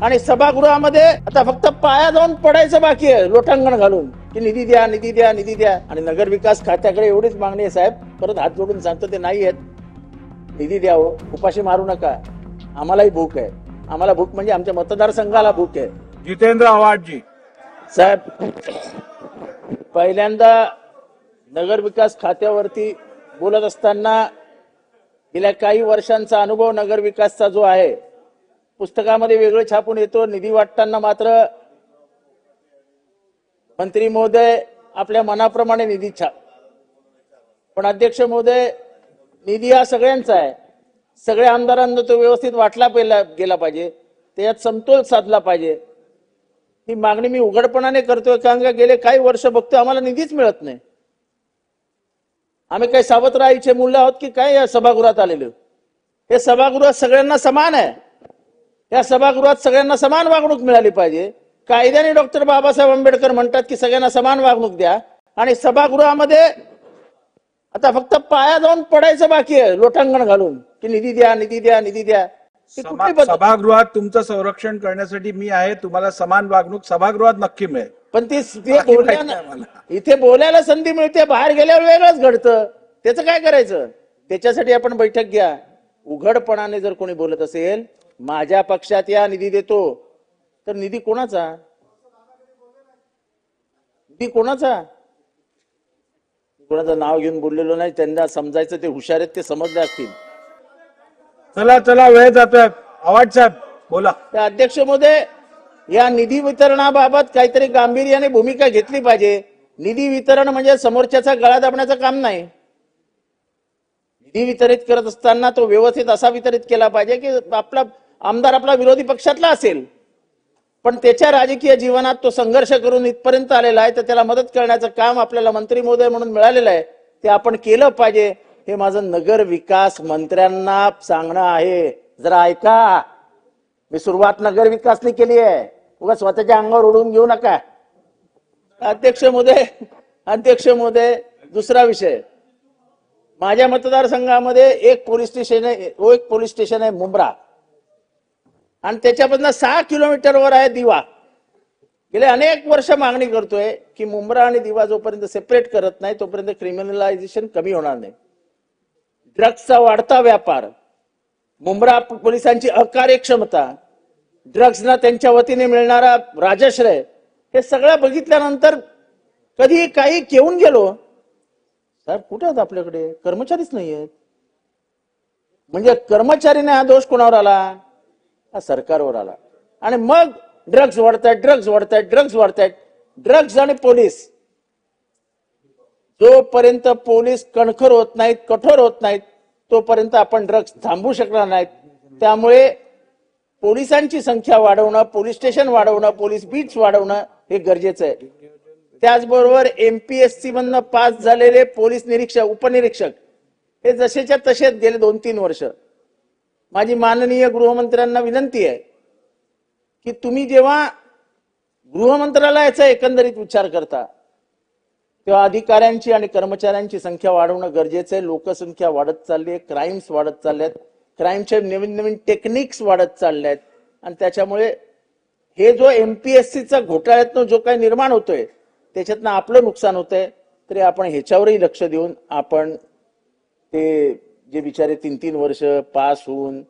आणि सभागृहामध्ये आता फक्त पाया जाऊन पडायचं बाकी आहे लोटांगण घालून की निधी द्या निधी द्या निधी द्या. आणि नगर विकास खात्याकडे एवढीच मागणी आहे साहेब, परत हात जोडून सांगतो ते नाही आहेत, निधी द्यावं, उपाशी मारू नका. आम्हालाही भूक आहे, आम्हाला भूक म्हणजे आमच्या मतदारसंघाला भूक आहे. जितेंद्र आव्हाडजी साहेब, पहिल्यांदा नगर विकास खात्यावरती बोलत असताना गेल्या काही वर्षांचा अनुभव नगर विकासचा जो आहे पुस्तकामध्ये वेगळं छापून येतो. निधी वाटताना मात्र मंत्री महोदय आपल्या मनाप्रमाणे निधी छाप. पण अध्यक्ष महोदय, निधी हा सगळ्यांचा आहे, सगळ्या आमदारांना तो व्यवस्थित वाटला गेला पाहिजे, त्याच्यात समतोल साधला पाहिजे. ही मागणी मी उघडपणाने करतोय, कारण का गेले काही वर्ष बघतोय आम्हाला निधीच मिळत नाही. आम्ही काही सावत्र राहायचे मूल्य आहोत की काय या सभागृहात आलेलो? हे सभागृह सगळ्यांना समान आहे, या सभागृहात सगळ्यांना समान वागणूक मिळाली पाहिजे. कायद्याने डॉक्टर बाबासाहेब आंबेडकर म्हणतात की सगळ्यांना समान वागणूक द्या, आणि सभागृहामध्ये आता फक्त पाया जाऊन पडायचं बाकी आहे लोटांगण घालून की निधी द्या निधी द्या निधी द्या. सभागृहात तुमचं संरक्षण करण्यासाठी मी आहे, तुम्हाला समान वागणूक सभागृहात नक्की मिळेल. पण इथे बोलायला संधी मिळते, बाहेर गेल्यावर वेगळंच घडतं, त्याचं काय करायचं? त्याच्यासाठी आपण बैठक घ्या. उघडपणाने जर कोणी बोलत असेल माझ्या पक्षात या निधी देतो, तर निधी कोणाचा? निधी कोणाचा? कोणाचं नाव घेऊन बोललेलो नाही, त्यांना समजायचं, ते हुशार आहेत, ते समजले असतील. चला चला, वेळ जातोय. आव्हाड साहेब बोला. अध्यक्ष महोदय, या निधी वितरणाबाबत काहीतरी गांभीर्याने भूमिका घेतली पाहिजे. निधी वितरण म्हणजे समोरच्याचा गळा दाबण्याचं काम नाही. निधी वितरित करत असताना तो व्यवस्थित असा वितरित केला पाहिजे की आपला आमदार आपला विरोधी पक्षातला असेल, पण त्याच्या राजकीय जीवनात तो संघर्ष करून इथपर्यंत आलेला आहे, तर त्याला मदत करण्याचं काम आपल्याला मंत्री महोदय म्हणून मिळालेलं आहे, ते आपण केलं पाहिजे. हे माझं नगर विकास मंत्र्यांना सांगणं आहे. जरा ऐका, मी सुरुवात नगर विकासने केली आहे, उगा स्वतःच्या अंगावर उडवून घेऊ नका. अध्यक्ष महोदय, दुसरा विषय, माझ्या मतदारसंघामध्ये एक पोलीस स्टेशन आहे मुंब्रा, आणि त्याच्यापासून 6 किलोमीटरवर आहे दिवा. गेले अनेक वर्ष मागणी करतोय की मुंब्रा आणि दिवा जोपर्यंत सेपरेट करत नाही तोपर्यंत क्रिमिनलायझेशन कमी होणार नाही. ड्रग्सचा वाढता व्यापार, मुंब्रा पोलिसांची अकार्यक्षमता, ड्रग्सना त्यांच्या वतीने मिळणारा राजश्रय, हे सगळं बघितल्यानंतर कधी काही घेऊन गेलो. साहेब कुठे आहेत आपल्याकडे? कर्मचारीच नाही आहेत. म्हणजे कर्मचारीने हा दोष कोणावर आला? हा सरकारवर आला. आणि मग ड्रग्स वाढतायत. ड्रग्स आणि पोलीस, जोपर्यंत पोलीस कणखर होत नाहीत, कठोर होत नाहीत, तोपर्यंत आपण ड्रग्स थांबवू शकणार नाहीत. त्यामुळे पोलिसांची संख्या वाढवणं, पोलीस स्टेशन वाढवणं, पोलीस बीट्स वाढवणं हे गरजेचं आहे. त्याचबरोबर MPSC मधनं पास झालेले पोलीस निरीक्षक, उपनिरीक्षक हे जसेच्या तसेच गेले 2-3 वर्ष. माझी माननीय गृहमंत्र्यांना विनंती आहे की तुम्ही जेव्हा गृहमंत्रालयाचा एकंदरीत विचार करता तेव्हा अधिकाऱ्यांची आणि कर्मचाऱ्यांची संख्या वाढवणं गरजेचं आहे. लोकसंख्या वाढत चालली आहे, क्राईम्स वाढत चालल्यात, क्राईमचे नवीन टेक्निक्स वाढत चालल्यात, आणि त्याच्यामुळे हे जो MPSCचा घोटाळ्यातनं जो काही निर्माण होतोय त्याच्यातनं आपलं नुकसान होतंय. तरी आपण ह्याच्यावरही लक्ष देऊन आपण ते जे बिचारे 3-3 वर्ष पास होऊन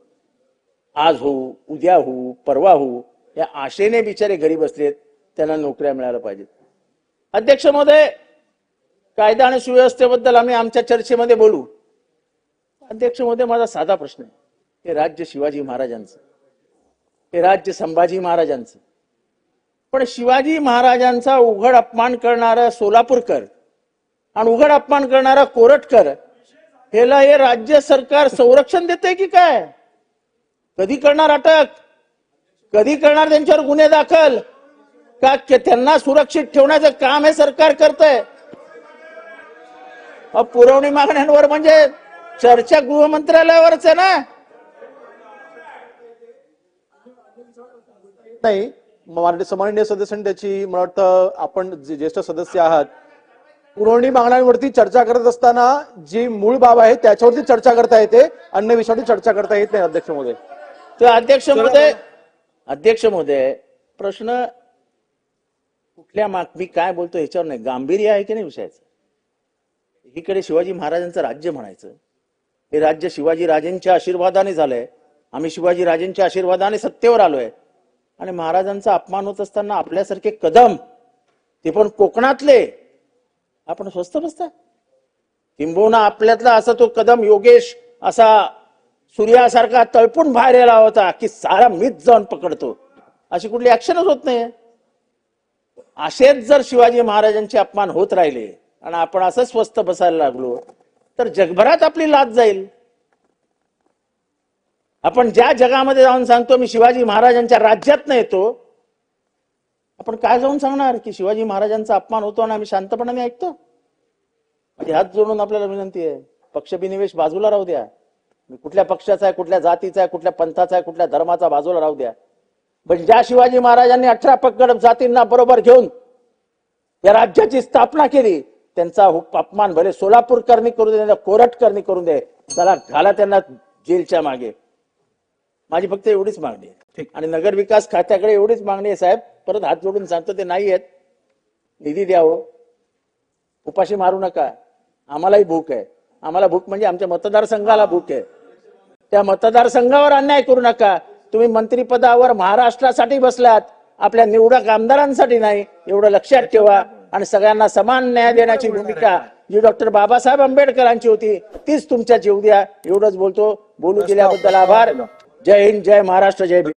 आज होऊ, उद्या होऊ, परवा होऊ या आशेने बिचारे घरी बसलेत, त्यांना नोकऱ्या मिळायला पाहिजेत. अध्यक्ष महोदय, कायदा आणि सुव्यवस्थेबद्दल आम्ही आमच्या चर्चेमध्ये बोलू. अध्यक्ष महोदय, माझा साधा प्रश्न आहे, हे राज्य शिवाजी महाराजांचं, हे राज्य संभाजी महाराजांचं, पण शिवाजी महाराजांचा उघड अपमान करणारा सोलापूरकर आणि उघड अपमान करणारा कोरटकर ह्याला हे राज्य सरकार संरक्षण देते की काय? कधी करणार अटक? कधी करणार त्यांच्यावर गुन्हे दाखल? का त्यांना सुरक्षित ठेवण्याचं काम हे सरकार करतंय? पुरवणी मागण्यांवर म्हणजे चर्चा गृहमंत्रालयावरच आहे ना? नाही, माननीय सदस्यांनी त्याची मला वाटतं आपण जे ज्येष्ठ सदस्य आहात पुरवणी मागण्यांवरती चर्चा करत असताना जी मूळ बाब आहे त्याच्यावरती चर्चा करता येते, अन्य विषयावरती चर्चा करता येत नाही. अध्यक्ष महोदय, अध्यक्ष महोदय, अध्यक्ष महोदय, प्रश्न कुठल्या मी काय बोलतो ह्याच्यावर नाही, गांभीर्य आहे की नाही विषयाचं. एकीकडे शिवाजी महाराजांचं राज्य म्हणायचं, हे राज्य शिवाजी राजेंच्या आशीर्वादाने झालंय, आम्ही शिवाजी राजेंच्या आशीर्वादाने सत्तेवर आलोय, आणि महाराजांचा अपमान होत असताना आपल्यासारखे कदम, ते पण कोकणातले, आपण स्वस्त बसता. किंबहुना आपल्यातला असा तो कदम योगेश असा सूर्यासारखा तळपून बाहेर आला होता की सारा मीच जाऊन पकडतो, अशी कुठली ऍक्शनच होत नाही. असेच जर शिवाजी महाराजांचे अपमान होत राहिले आणि आपण असं स्वस्त बसायला लागलो तर जगभरात आपली लाज जाईल. आपण ज्या जगामध्ये जाऊन सांगतो मी शिवाजी महाराजांच्या राज्यात येतो, आपण काय जाऊन सांगणार की शिवाजी महाराजांचा अपमान होतो आणि आम्ही शांतपणाने ऐकतो. माझी हात जोडून आपल्याला विनंती आहे, पक्षबिनिवेश बाजूला राहू द्या. मी कुठल्या पक्षाचा आहे, कुठल्या जातीचा आहे, कुठल्या पंथाचा आहे, कुठल्या धर्माचा, बाजूला राहू द्या. पण ज्या शिवाजी महाराजांनी 18 पगड जातींना बरोबर घेऊन या राज्याची स्थापना केली, त्यांचा अपमान भले सोलापूरकरणी करू दे, कोरटकरणी करू दे, चला घाला त्यांना जेलच्या मागे. माझी फक्त एवढीच मागणी आहे. आणि नगर विकास खात्याकडे एवढीच मागणी आहे साहेब, परत हात जोडून सांगतो, ते नाही आहेत, निधी द्यावं, उपाशी मारू नका. आम्हालाही भूक आहे. आम्हाला भूक म्हणजे आमच्या मतदारसंघाला भूक आहे. त्या मतदारसंघावर अन्याय करू नका. तुम्ही मंत्रिपदावर महाराष्ट्रासाठी बसलात, आपल्या निवडक आमदारांसाठी नाही, एवढं लक्षात ठेवा. आणि सगळ्यांना समान न्याय देण्याची भूमिका जी डॉक्टर बाबासाहेब आंबेडकरांची होती तीच तुमच्या येऊ द्या. एवढंच बोलतो. बोलू दिल्याबद्दल आभार. जय हिंद, जय महाराष्ट्र, जय भीम.